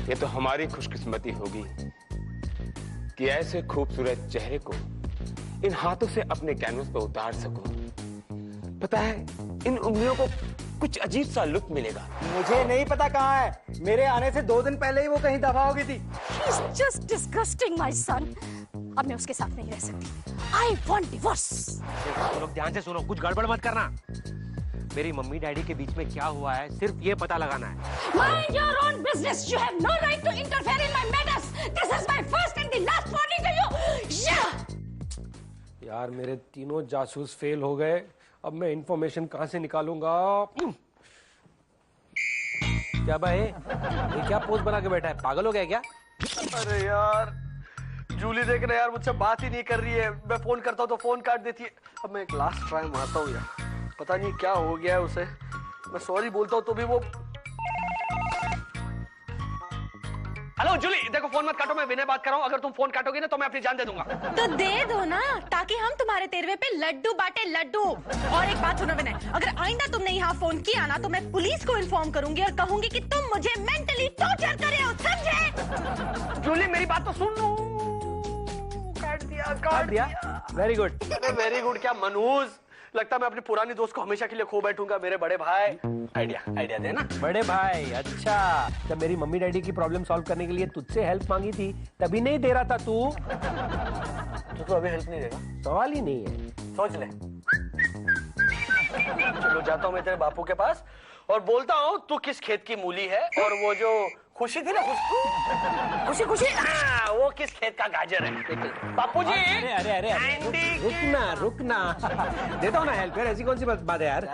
ये तो हमारी खुशकिस्मती होगी कि ऐसे खूबसूरत चेहरे को इन हाथों से अपने कैनवस पर उतार सकूं। पता है, इन उंगलियों को कुछ अजीब सा लुक मिलेगा। मुझे नहीं पता कहाँ है। मेरे आने से 2 दिन पहले ही वो कहीं दफा हो गई थी। He's just disgusting, my son. अब मैं उसके साथ नहीं रह सकती। I want divorce. तुम लोग ध्यान से सुनो, कुछ गड़बड़ मत करना। मेरी मम्मी डैडी के बीच में क्या हुआ है सिर्फ ये पता लगाना है। Mind your own business. You have no right to interfere in my matters. This is my first and the last warning to you. Yeah. यार मेरे तीनों जासूस फेल हो गए। अब मैं इंफॉर्मेशन कहां से निकालूंगा? क्या भाई, ये क्या पोज बना के बैठा है? पागल हो गया क्या? अरे यार, जूली देख रहे यार, मुझसे बात ही नहीं कर रही है। मैं फोन करता हूँ तो फोन काट देती है। अब मैं एक लास्ट ट्राई मारता हूँ यार, पता नहीं क्या हो गया है उसे। मैं सॉरी बोलता हूँ तो भी वो। हेलो जूली, देखो फोन मत काटो, मैं विनय बात कर रहा हूँ। अगर तुम फोन काटोगे ना तो मैं अपनी जान दे दूंगा। तो दे दो ना, ताकि हम तुम्हारे तेरवे पे लड्डू बांटे लड्डू। और एक बात सुनो विनय, अगर आइंदा तुमने यहाँ फोन किया ना तो मैं पुलिस को इन्फॉर्म करूंगी और कहूंगी कि तुम मुझे मेंटली टॉर्चर कर रहे हो, समझे? जूली मेरी बात तो सुन लो। काट दिया। Very good. वेरी गुड क्या मनूज, लगता है मैं अपनी पुरानी दोस्त को हमेशा के लिए खो बैठूंगा। मेरे बड़े भाई, आइडिया देना। बड़े भाई, अच्छा, जब मेरी मम्मी डैडी की प्रॉब्लम सॉल्व करने के लिए तुझसे हेल्प मांगी थी तभी नहीं दे रहा था तू? तो तू अभी हेल्प नहीं देगा? सवाल ही नहीं है। सोच ले। चलो जाता हूँ मैं तेरे बापू के पास और बोलता हूँ तू किस खेत की मूली है, और वो जो खुशी थी ना, खुशी हाँ, वो किस खेत का गाजर है। बापू जी। अरे रुकना देता हूँ ना हेल्प। यार ऐसी कौन सी बात है यार?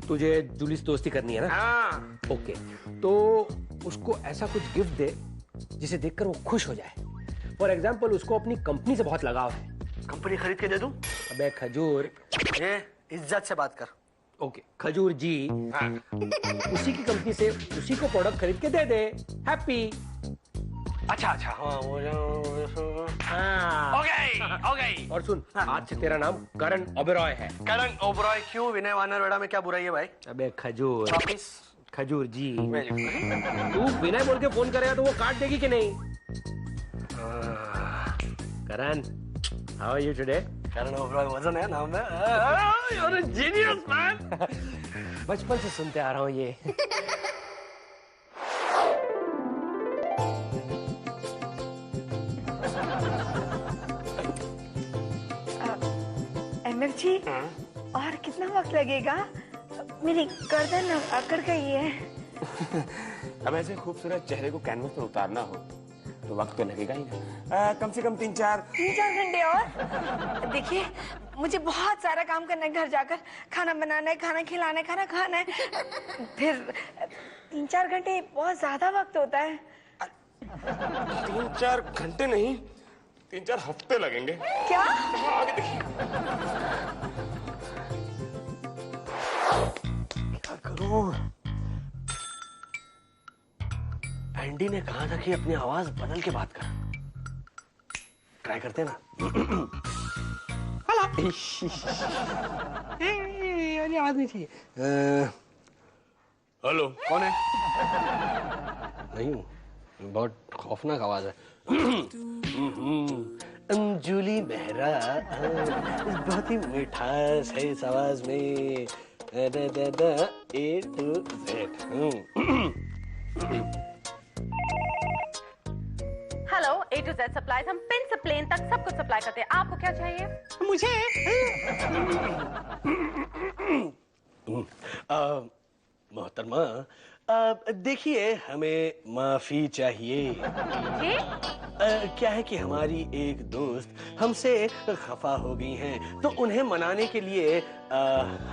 तुझे जूली से दोस्ती करनी है ना? हाँ। ओके, तो उसको ऐसा कुछ गिफ्ट दे जिसे देखकर वो खुश हो जाए। फॉर एग्जाम्पल, उसको अपनी कंपनी से बहुत लगाव है। कंपनी खरीद के दे दूं? अबे खजूर, ये इज्जत से बात कर। ओके खजूर जी, हाँ। उसी की कंपनी से उसी को प्रोडक्ट खरीद के दे दे। हैप्पी। अच्छा हाँ, वो जो हाँ। हो गई। और सुन, आज से तेरा नाम करण ओबेरॉय है। करण ओबेरॉय क्यों? विनय वानरवेड़ा में क्या बुराई है भाई? अबे खजूर, वापिस खजूर जी। तू विनय बोल के फोन करेगा तो वो काट देगी कि नहीं? करण, हाउ आर यू टुडे? करण ओबेरॉय वजन है नाम में। You're a genius man। बचपन से सुनते आ रहा हूँ ये। एमएफ जी, और कितना वक्त लगेगा? मेरी गर्दन अकड़ गई है। अब ऐसे खूबसूरत चेहरे को कैनवस पर उतारना हो तो वक्त तो लगेगा ही ना। कम से कम 3-4 घंटे और। देखिए, मुझे बहुत सारा काम करना है। घर जाकर खाना बनाना है, खाना खिलाना है, खाना खाना है। फिर 3-4 घंटे बहुत ज्यादा वक्त होता है। 3-4 घंटे नहीं, 3-4 हफ्ते लगेंगे। क्या? आगे देखिए। क्या करूं? एंडी ने कहा था कि अपनी आवाज बदल के बात कर। ट्राई करते ना। अरे आवाज नहीं चाहिए। हेलो, कौन है? नहीं, बहुत खौफनाक आवाज है। जूली मेहरा, बहुत ही मिठास है इस आवाज में। A to Z। Hello, A to Z supplies. हम पिन से प्लेन तक सब कुछ सप्लाई करते हैं। आपको क्या चाहिए? मुझे मोहतरमा, देखिए, हमें माफी चाहिए। जी? क्या है कि हमारी एक दोस्त हमसे खफा हो गई हैं, तो उन्हें मनाने के लिए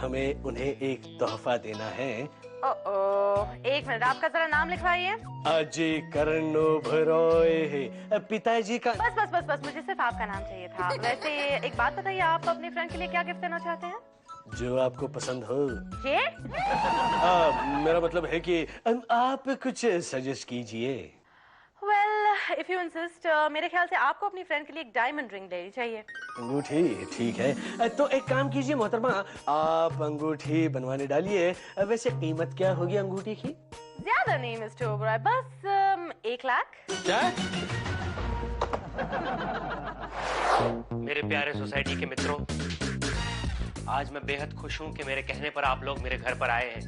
हमें उन्हें एक तोहफा देना है। एक मिनट, आपका जरा नाम लिखवाइए। अजय करण ओबेरॉय है, पिताजी का। बस, मुझे सिर्फ आपका नाम चाहिए था। वैसे एक बात बताइए, आप अपने फ्रेंड के लिए क्या गिफ्ट देना चाहते हैं? जो आपको पसंद हो। ये? मेरा मतलब है कि आप कुछ सजेस्ट कीजिए। Well, if you insist, मेरे ख्याल से आपको अपनी फ्रेंड के लिए एक डायमंड रिंग लेनी चाहिए। अंगूठी? ठीक है, तो एक काम कीजिए मोहतरमा, आप अंगूठी बनवाने डालिए। वैसे कीमत क्या होगी अंगूठी की? ज्यादा नहीं मिस्टर ओबराय, बस 1 लाख। क्या? मेरे प्यारे सोसाइटी के मित्रों, आज मैं बेहद खुश हूं कि मेरे कहने पर आप लोग मेरे घर पर आए हैं।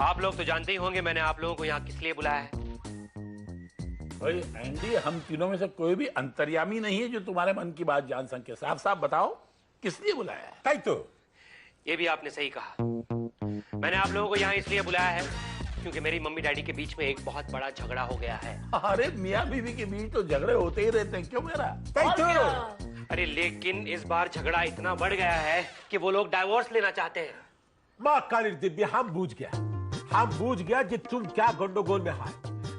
आप लोग तो जानते ही होंगे मैंने आप लोगों को यहाँ किस लिए बुलाया है। भाई एंडी, हम तीनों में से कोई भी अंतर्यामी नहीं है जो तुम्हारे मन की बात जान सके। साफ साफ बताओ किस लिए बुलाया है? ताई तो ये भी आपने सही कहा। मैंने आप लोगों को यहाँ इसलिए बुलाया है क्योंकि मेरी मम्मी डैडी के बीच में एक बहुत बड़ा झगड़ा हो गया है। अरे मियाँ बीवी के बीच तो झगड़े होते ही रहते हैं, क्यों मेरा? ताई तो अरे लेकिन इस बार झगड़ा इतना बढ़ गया है कि वो लोग डाइवोर्स लेना चाहते हैं। माँ काली दिव्या, हम बूझ गया कि तुम क्या गंडोगोल में हाय।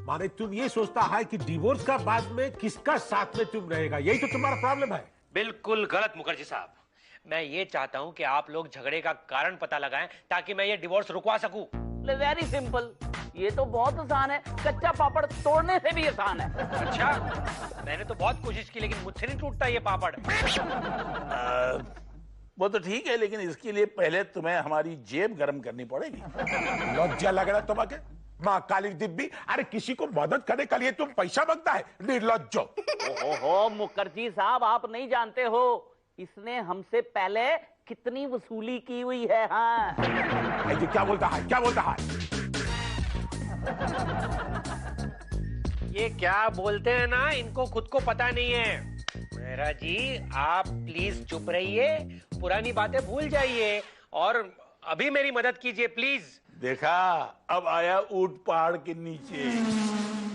माने तुम ये सोचता है कि डिवोर्स का बाद में किसका साथ में तुम रहेगा, यही तो तुम्हारा प्रॉब्लम है। बिल्कुल गलत मुखर्जी साहब। मैं ये चाहता हूँ कि आप लोग झगड़े का कारण पता लगाएं ताकि मैं ये डिवोर्स रुकवा सकूं। वेरी सिंपल, ये तो बहुत आसान है, कच्चा पापड़ तोड़ने से भी आसान है। अच्छा, मैंने तो बहुत कोशिश की लेकिन मुझसे नहीं टूटता ये पापड़। वो तो ठीक है, लेकिन इसके लिए पहले तुम्हें हमारी जेब गर्म करनी पड़ेगी। लज्जा लग रहा तुम्हें? माँ काली दिव्य, अरे किसी को मदद करने के लिए तुम पैसा मांगता है, निर्लज्जो। ओहो मुखर्जी साहब, आप नहीं जानते हो इसने हमसे पहले कितनी वसूली की हुई है। हाँ, क्या बोलता है? ये क्या बोलते हैं ना, इनको खुद को पता नहीं है। मेहरा जी, आप प्लीज चुप रहिए, पुरानी बातें भूल जाइए और अभी मेरी मदद कीजिए प्लीज। देखा, अब आया ऊंट पहाड़ के नीचे।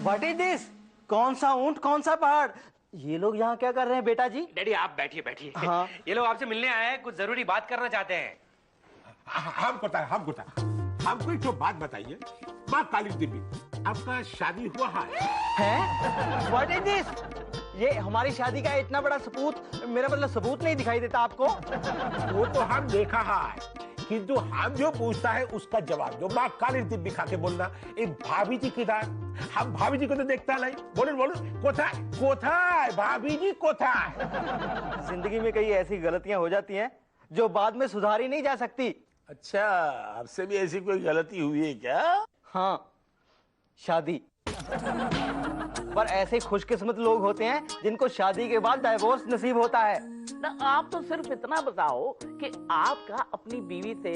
What is this? कौन सा ऊंट, कौन सा पहाड़? ये लोग यहाँ क्या कर रहे हैं बेटा जी? डैडी आप बैठिए। हाँ। ये लोग आपसे मिलने आए हैं, कुछ जरूरी बात करना चाहते हैं। हमको एक तो बात बताइए। माँ काली देवी, आपका शादी हुआ हैं? What is this? ये हमारी शादी का इतना बड़ा सबूत, मेरा मतलब सबूत नहीं दिखाई देता आपको? वो तो हम देखा है, किंतु हम जो पूछता है उसका जवाब दो। माँ काली दिव्य खा के बोलना। एक भाभी जी किधर? हम भाभी जी को तो देखता नहीं। बोलो कोथाय भाभी जी कोथाय? जिंदगी में कई ऐसी गलतियां हो जाती हैं जो बाद में सुधारी नहीं जा सकती। अच्छा, आपसे भी ऐसी कोई गलती हुई है क्या? हाँ, शादी। पर ऐसे खुशकिस्मत लोग होते हैं जिनको शादी के बाद डाइवोर्स नसीब होता है। ना आप तो सिर्फ इतना बताओ कि आपका अपनी बीवी से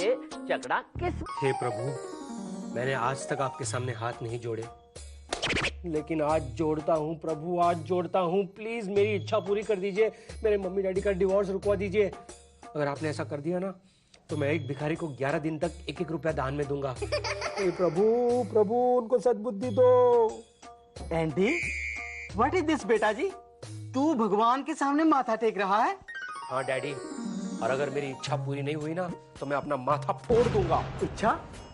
झगड़ा किस। हे प्रभु, मैंने आज तक आपके सामने हाथ नहीं जोड़े, लेकिन आज जोड़ता हूँ प्रभु, आज जोड़ता हूँ। प्लीज मेरी इच्छा पूरी कर दीजिए, मेरे मम्मी डैडी का डिवोर्स रुकवा दीजिए। अगर आपने ऐसा कर दिया ना तो मैं एक भिखारी को 11 दिन तक 1-1 रुपया दान में दूंगा। हे प्रभु उनको सद्बुद्धि दो। एंडी, व्हाट इज दिस बेटा जी? तू भगवान के सामने माथा टेक रहा है? हाँ डैडी, और अगर मेरी इच्छा पूरी नहीं हुई ना तो मैं अपना माथा फोड़ दूंगा। इच्छा?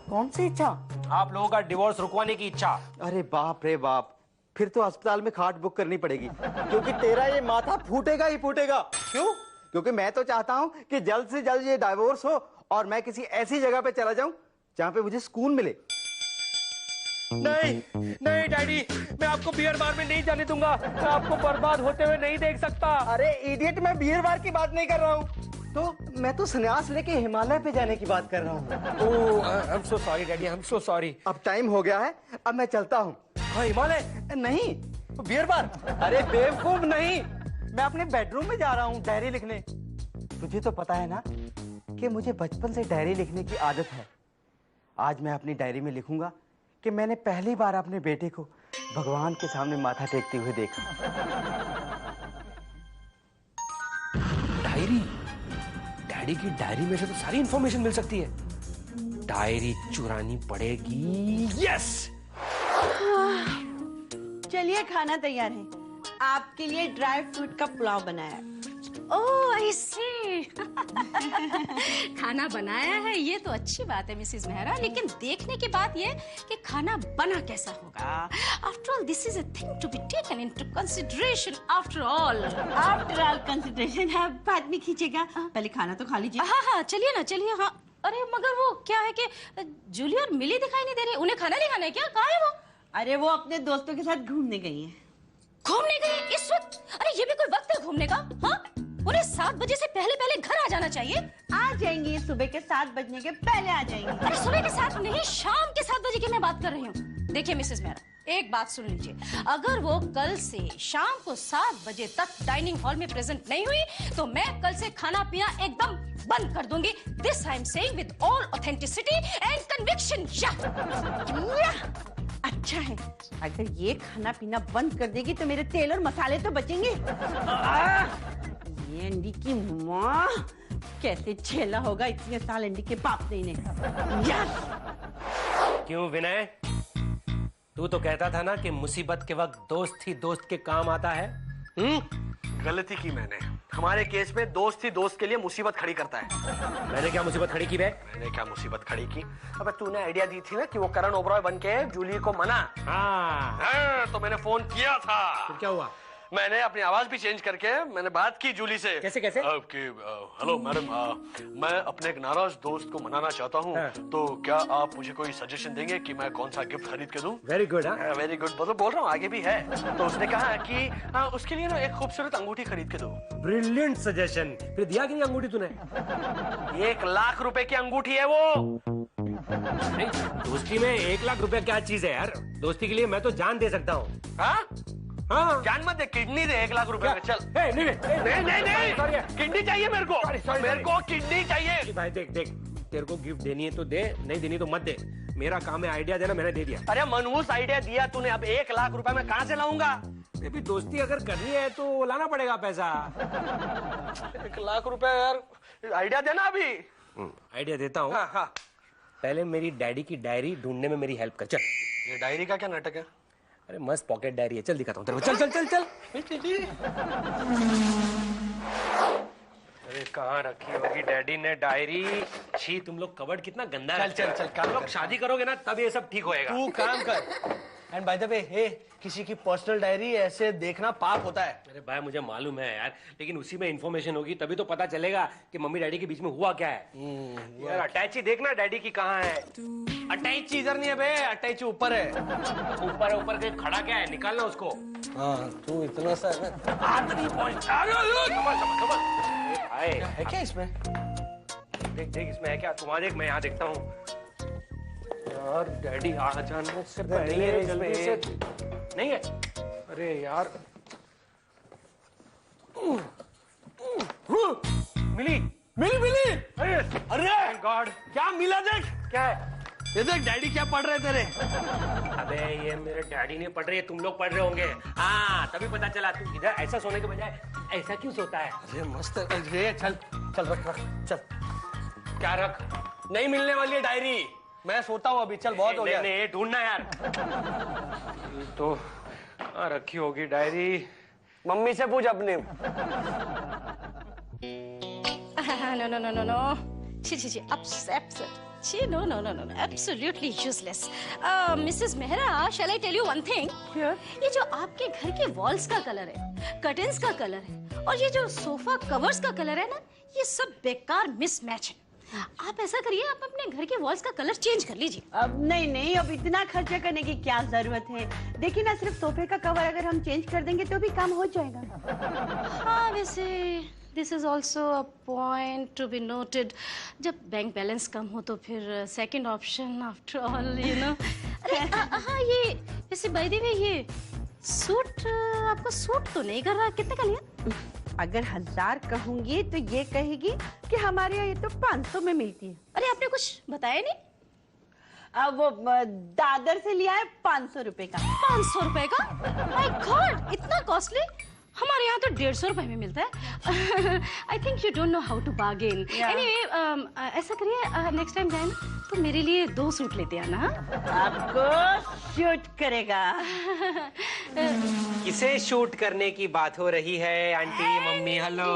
कौन सी इच्छा? आप लोगों का डिवोर्स रुकवाने की इच्छा। अरे बाप रे बाप, फिर तो अस्पताल में खाट बुक करनी पड़ेगी, क्योंकि तेरा ये माथा फूटेगा ही फूटेगा। क्यों? क्योंकि मैं तो चाहता हूं कि जल्द से जल्द ये डाइवोर्स हो और मैं किसी ऐसी जगह पे चला जाऊं जहां पे मुझे सुकून मिले। नहीं डैडी, मैं आपको बियर बार में नहीं जाने दूंगा। मैं आपको बर्बाद होते हुए नहीं देख सकता। अरे इडियट, मैं बियर बार की बात नहीं कर रहा हूँ। तो मैं तो संन्यास लेके हिमालय पे जाने की बात कर रहा हूँ। Oh, I am so sorry daddy, I am so sorry. अब टाइम हो गया है, अब मैं चलता हूँ। हाँ, हिमालय नहीं, बियर बार। अरे बेवकूफ नहीं, मैं अपने बेडरूम में जा रहा हूँ डायरी लिखने। तुझे तो पता है ना कि मुझे बचपन से डायरी लिखने की आदत है। आज मैं अपनी डायरी में लिखूंगा कि मैंने पहली बार अपने बेटे को भगवान के सामने माथा टेकते हुए देखा। डायरी? डैडी की डायरी में से तो सारी इंफॉर्मेशन मिल सकती है। डायरी चुरानी पड़ेगी। यस। चलिए, खाना तैयार है। आपके लिए ड्राई फ्रूट का पुलाव बनाया। ओह आई सी। खाना बनाया है, ये तो अच्छी बात है मिसेस मेहरा, लेकिन देखने की बात ये कि खाना बना कैसा होगा। After all this is a thing to be taken into consideration. After all consideration है, बाद में खींचेगा, पहले खाना तो खा लीजिए। हाँ, चलिए ना, चलिए। हाँ, अरे मगर वो क्या है कि जूली और मिली दिखाई नहीं दे रही। उन्हें खाना नहीं खाना है क्या? कहाँ है वो? अरे वो अपने दोस्तों के साथ घूमने गई है। घूमने गई इस वक्त? अरे ये भी कोई वक्त है घूमने का? हाँ, उन्हें 7 बजे से पहले घर आ जाना चाहिए। आ जाएंगी, सुबह के 7 बजने के पहले आ जाएंगी। अरे सुबह के 7 नहीं, शाम के 7 बजे की मैं बात कर रही हूँ। देखिए मिसेस मेहरा, एक बात सुन लीजिए, अगर वो कल से शाम को 7 बजे तक डाइनिंग हॉल में प्रेजेंट नहीं हुई तो मैं कल से खाना पीना एकदम बंद कर दूंगी। This I am saying with all authenticity and conviction. अच्छा है, अगर ये खाना पीना बंद कर देगी तो मेरे तेल और मसाले तो बचेंगे। ये अंडी की माँ, कैसे झेला होगा इतने साल अंडी के बाप ने इन्हें। क्यों विनय, तू तो कहता था ना कि मुसीबत के वक्त दोस्त ही दोस्त के काम आता है। गलती की मैंने। हमारे केस में दोस्त ही दोस्त के लिए मुसीबत खड़ी करता है। मैंने क्या मुसीबत खड़ी की बे? मैंने क्या मुसीबत खड़ी की? अबे तूने आइडिया दी थी ना कि वो करण ओबरॉय बन के जूली को मना। हाँ। तो मैंने फोन किया था। फिर क्या हुआ? मैंने अपनी आवाज भी चेंज करके मैंने बात की जूली से। कैसे कैसे? हेलो मैडम, मैं अपने एक नाराज दोस्त को मनाना चाहता हूँ। हाँ। तो क्या आप मुझे कोई सजेशन देंगे कि मैं कौन सा गिफ्ट खरीद के दूं? Very good. वेरी गुड बोल रहा हूँ, आगे भी है। तो उसने कहा कि उसके लिए ना एक खूबसूरत अंगूठी खरीद के दो। Brilliant suggestion. फिर दिया कि नहीं अंगूठी तूने? 1 लाख रुपए की अंगूठी है वो। नहीं, दोस्ती में 1 लाख रुपया क्या चीज है यार? दोस्ती के लिए मैं तो जान दे सकता हूँ। हाँ, जान मत दे, किडनी दे 1 लाख रुपए में। चल। नहीं नहीं किडनी चाहिए मेरे को। मेरे को किडनी चाहिए। भाई देख, तेरे को गिफ्ट देनी है तो दे, नहीं देनी तो मत दे। मेरा काम है आइडिया देना, मैंने दे दिया। अरे मनहूस आइडिया दिया तूने, अब 1 लाख रुपए में कहाँ से लाऊंगा? भी दोस्ती अगर करनी है तो लाना पड़ेगा पैसा। 1 लाख रुपए यार, आइडिया देना अभी। आइडिया देता हूँ। हाँ। पहले मेरी डैडी की डायरी ढूंढने में मेरी हेल्प कर। चल। ये डायरी का क्या नाटक है? अरे मस्त पॉकेट डायरी है, चल दिखाता हूँ तेरे को। चल। अरे कहाँ रखी होगी डैडी ने डायरी? छी, तुम लोग कबर्ड कितना गंदा है। चल तुम लोग शादी करोगे ना तब ये सब ठीक होएगा। तू काम कर। एंड बाय द वे, किसी की पर्सनल डायरी ऐसे देखना पाप होता है। अरे भाई मुझे मालूम है यार, लेकिन उसी में इंफॉर्मेशन होगी तभी तो पता चलेगा कि मम्मी डैडी के बीच में हुआ क्या है। यार अटैची देखना डैडी की कहाँ है। अटैची इधर नहीं है बे, अटैची ऊपर है। ऊपर के खड़ा क्या है, निकालना उसको। हाँ, तू इतना सा है ना। हाथ नहीं पहुंचा। है क्या इसमें? देख इसमें है क्या? तुम आ देख, मैं यहाँ देखता हूँ। यार डैडी आ जाने से पहले जल्दी से। नहीं है? अरे यार मिली। अरे गॉड, क्या मिला? देख क्या है? ये देख डैडी क्या पढ़ रहे तेरे। अबे ये मेरे डैडी नहीं पढ़ रहे, तुम लोग पढ़ रहे होंगे। हाँ तभी पता चला। तू इधर ऐसा सोने के बजाय ऐसा क्यों सोता है? अरे मस्त है। चल रख चल। क्या रख? नहीं मिलने वाली है डायरी। मैं सोता हूँ अभी। चल, बहुत हो गया। नहीं ढूंढना यार। तो रखी होगी डायरी। मम्मी से पूछ अपने। No. Chi. No. Absolutely useless. Mrs. Mehra, shall I tell you one thing? Sure. ये जो आपके घर के वॉल्स का कलर है, कर्टन्स का कलर है और ये जो सोफा कवर्स का कलर है ना, ये सब बेकार मिसमैच है। आप ऐसा करिए, आप अपने घर के वॉल्स का कलर चेंज कर लीजिए। अब नहीं, अब इतना खर्चा करने की क्या जरूरत है? देखिए ना, सिर्फ सोफे का कवर अगर हम चेंज कर देंगे तो भी काम हो जाएगा। हाँ वैसे this is also a point to be noted. जब बैंक बैलेंस कम हो तो फिर second option after all, you know. अरे हाँ, ये वैसे बाय द वे ये सूट आपको सूट तो नहीं कर रहा, कितने का लिया? अगर 1000 कहूंगी तो ये कहेगी कि हमारे यहाँ ये तो 500 में मिलती है। अरे आपने कुछ बताया नहीं? अब वो दादर से लिया है 500 रुपए का। 500 रुपए का? माय गॉड, इतना कॉस्टली? हमारे यहाँ तो 150 रुपए में मिलता है। I think you don't know how to bargain. Anyway, ऐसा करिए, नेक्स्ट टाइम जाए ना तो मेरे लिए 2 सूट लेते आना। आपको शूट करेगा। किसे शूट करने की बात हो रही है? Aunty, mummy, hello.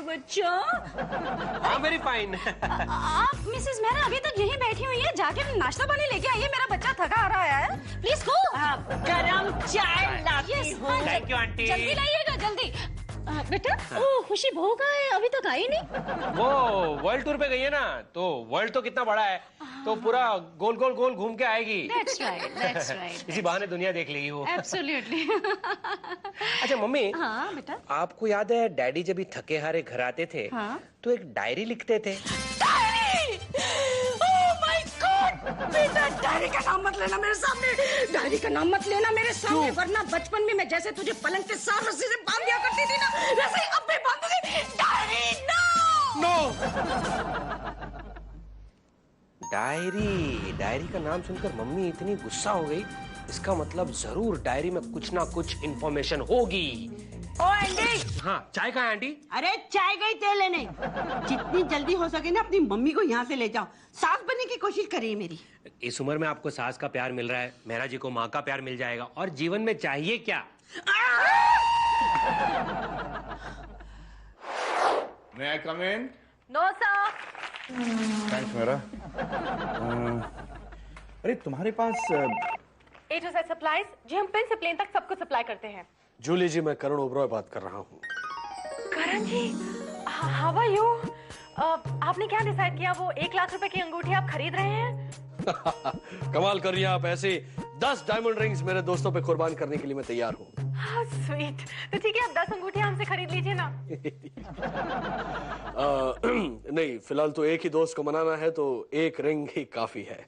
बच्चा, हाँ वेरी फाइन। आप मिसेस मेहरा अभी तक यहीं बैठी हुई है, जाके नाश्ता पानी लेके आइए, मेरा बच्चा थका आ रहा है। Please go. गरम चाय लाती हूँ। Thank you aunty. जल्दी लाइएगा, जल्दी। बेटा वो खुशी बहू का है, अभी तक आई नहीं। वो वर्ल्ड टूर पे गई है ना, तो वर्ल्ड तो कितना बड़ा है, तो पूरा गोल गोल गोल घूम के आएगी। That's right, that's right. इसी बहाने दुनिया देख लेगी वो। Absolutely. अच्छा मम्मी, हाँ बेटा। आपको याद है डैडी जब भी थके हारे घर आते थे, हाँ? तो एक डायरी लिखते थे। डायरी! Oh my God! बेटा डायरी का नाम मत लेना मेरे सामने, डायरी का नाम मत लेना मेरे सामने, वरना बचपन में मैं जैसे तुझे पलंग के साथ रस्सी से बांध दिया करती थी ना, वैसे ही अब भी बांधूंगी। Diary no! डायरी का नाम सुनकर मम्मी इतनी गुस्सा हो गई, इसका मतलब जरूर डायरी में कुछ ना कुछ इंफॉर्मेशन होगी। ओ एंडी। हाँ, चाय कहाँ है आंटी? अरे चाय गई तेल लेने। जितनी जल्दी हो सके ना अपनी मम्मी को यहाँ से ले जाओ, सास बनने की कोशिश करिए मेरी। इस उम्र में आपको सास का प्यार मिल रहा है, मेहरा जी को माँ का प्यार मिल जाएगा, और जीवन में चाहिए क्या? May I come in? No sir. Thanks मेरा। अरे तुम्हारे पास A to Z सप्लाईज जी, हम पेन से प्लेन तक सब कुछ सप्लाई करते हैं। जूली जी, मैं करण ओबरॉय बात कर रहा हूँ। करण जी, हाउ आर यू? आपने क्या डिसाइड किया, वो 1 लाख रुपए की अंगूठी आप खरीद रहे हैं? कमाल कर रही हैं आप। ऐसे 10 डायमंड रिंग्स मेरे दोस्तों पे कुर्बान करने के लिए मैं तैयार हूँ। स्वीट। तो ठीक है, आप 10 अंगूठियां हमसे खरीद लीजिए ना। नहीं, फिलहाल तो एक ही दोस्त को मनाना है, तो एक रिंग ही काफी है।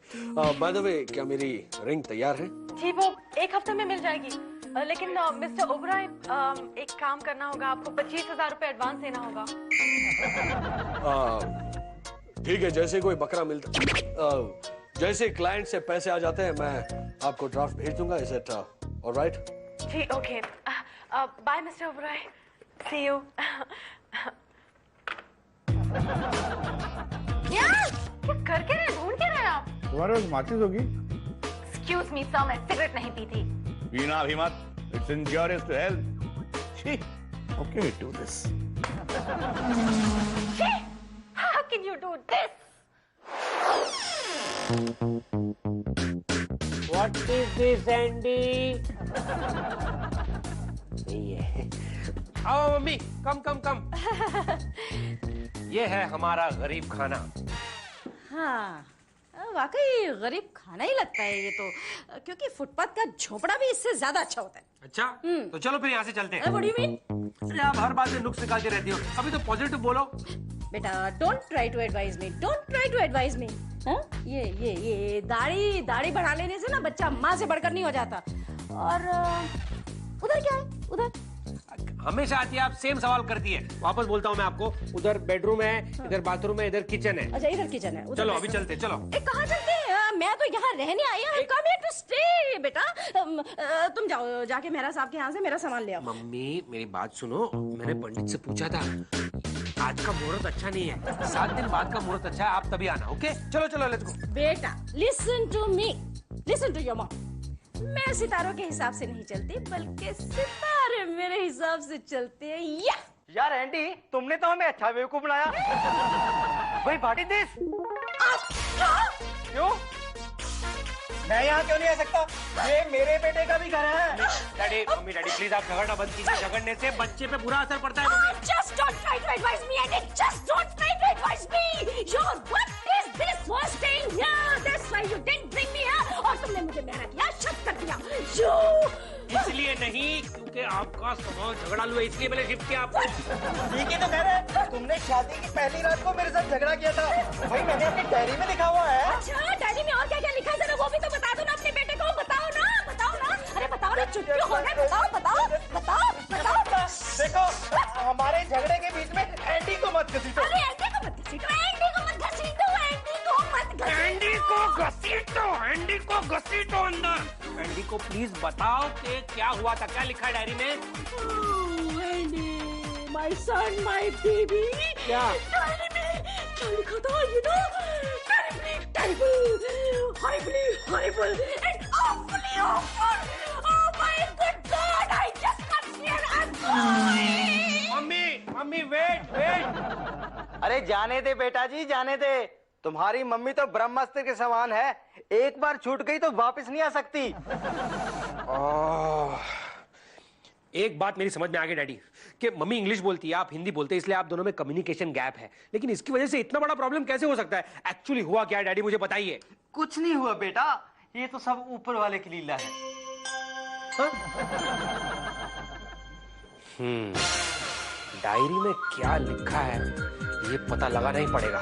बाय द वे, क्या मेरी रिंग तैयार है? जी, वो 1 हफ्ते में मिल जाएगी, लेकिन मिस्टर ओबराय, एक काम करना होगा, आपको 25,000 रुपए एडवांस देना होगा। ठीक है, जैसे कोई बकरा मिलता, जैसे क्लाइंट से पैसे आ जाते हैं, मैं आपको ड्राफ्ट भेज दूंगा। Is it alright? जी okay, bye mister Oberoi, see you. क्या कर क्या रहे, ढूंढ क्या रहे हैं आप? तुम्हारे पास माचिस होगी? एक्सक्यूज मी सर, मैं सिगरेट नहीं पीती। पीना भी मत, it's injurious to health. Okay, do this. How can you do this? What is this, Andy? आओ मम्मी, कम। ये है हमारा गरीब खाना। हाँ, वाकई गरीब खाना ही लगता है ये तो, क्योंकि फुटपाथ का झोपड़ा भी इससे ज्यादा अच्छा होता है। अच्छा, तो चलो फिर यहाँ से चलते हैं। What do you mean? अरे आप हर बात में नुक्स निकालती रहती हो, अभी तो पॉजिटिव बोलो। बेटा don't try to advise me, don't try to advise me. ये दाढ़ी बढ़ा लेने से ना बच्चा माँ से बढ़कर नहीं हो जाता। और उधर क्या है? उधर हमेशा आती है, आप सेम सवाल करती है। वापस बोलता हूँ मैं आपको, उधर बेडरूम है, इधर बाथरूम है, इधर किचन है। अच्छा, इधर किचन है। चलो अभी चलते, चलो। कहाँ चलते हैं? मैं तो यहाँ रहने आई हूँ, कम हियर टू स्टे। बेटा तुम जाओ, जाके मेहरा साहब के यहाँ से मेरा सामान ले आओ। मम्मी मेरी बात सुनो, मैंने पंडित से पूछा था, आज का मुहूर्त अच्छा नहीं है, 7 दिन बाद का मुहूर्त अच्छा है, आप तभी आना। ओके, चलो लेट्स गो। बेटा listen to me, listen to your mom. मैं सितारों के हिसाब से नहीं चलती, बल्कि सितारे मेरे हिसाब से चलते हैं। यार एंडी, तुमने तो हमें अच्छा बेवकूफ बनाया। भाई व्हाट इज दिस? क्यों? मैं यहाँ क्यों नहीं आ सकता? ये मेरे बेटे का भी घर है। डैडी, मम्मी डैडी प्लीज आप झगड़ना बंद कीजिए, झगड़ने से बच्चे पे बुरा असर पड़ता है। Mummy Just don't try to advise me, Andy. Just don't try to advise me. What is this for staying here? That's why you didn't bring me here. और तुमने मुझे मेहरा किया, शट कर दिया। इसलिए नहीं, क्योंकि आपका स्वभाव झगड़ालू है, इसलिए मैंने शिफ्ट किया आपको। ठीक है तो कह रहे, तुमने शादी की पहली रात को मेरे साथ झगड़ा किया था। भाई मैंने अपनी डायरी में लिखा हुआ है। अच्छा, डायरी में और क्या क्या लिखा है, जरा वो भी तो बता दो ना अपने बेटे को। बताओ ना। अरे बताओ ना, चुप क्यों हो गए? बताओ। देखो, हमारे झगड़े के बीच में एंडी को मत घसीटो। अरे एंडी को मत घसीटो। अंदर। एंडी को प्लीज बताओ कि क्या हुआ था, क्या लिखा है डायरी में? Andy, my son, my baby. क्या डायरी में क्या लिखा था? You know, terrible, horrible, and awfully awful. Oh my good God, I just got scared. I'm sorry. मम्मी वेट। अरे जाने दे बेटा जी, जाने दे। तुम्हारी मम्मी तो ब्रह्मास्त्र के समान है, एक बार छूट गई तो वापस नहीं आ सकती। एक बात मेरी समझ में आ गई डैडी कि मम्मी इंग्लिश बोलती है, आप हिंदी बोलते हैं, इसलिए आप दोनों में कम्युनिकेशन गैप है। लेकिन इसकी वजह से इतना बड़ा प्रॉब्लम कैसे हो सकता है? एक्चुअली हुआ क्या है डैडी, मुझे बताइए। कुछ नहीं हुआ बेटा, ये तो सब ऊपर वाले की लीला है। डायरी में क्या लिखा है ये पता लगाना ही पड़ेगा।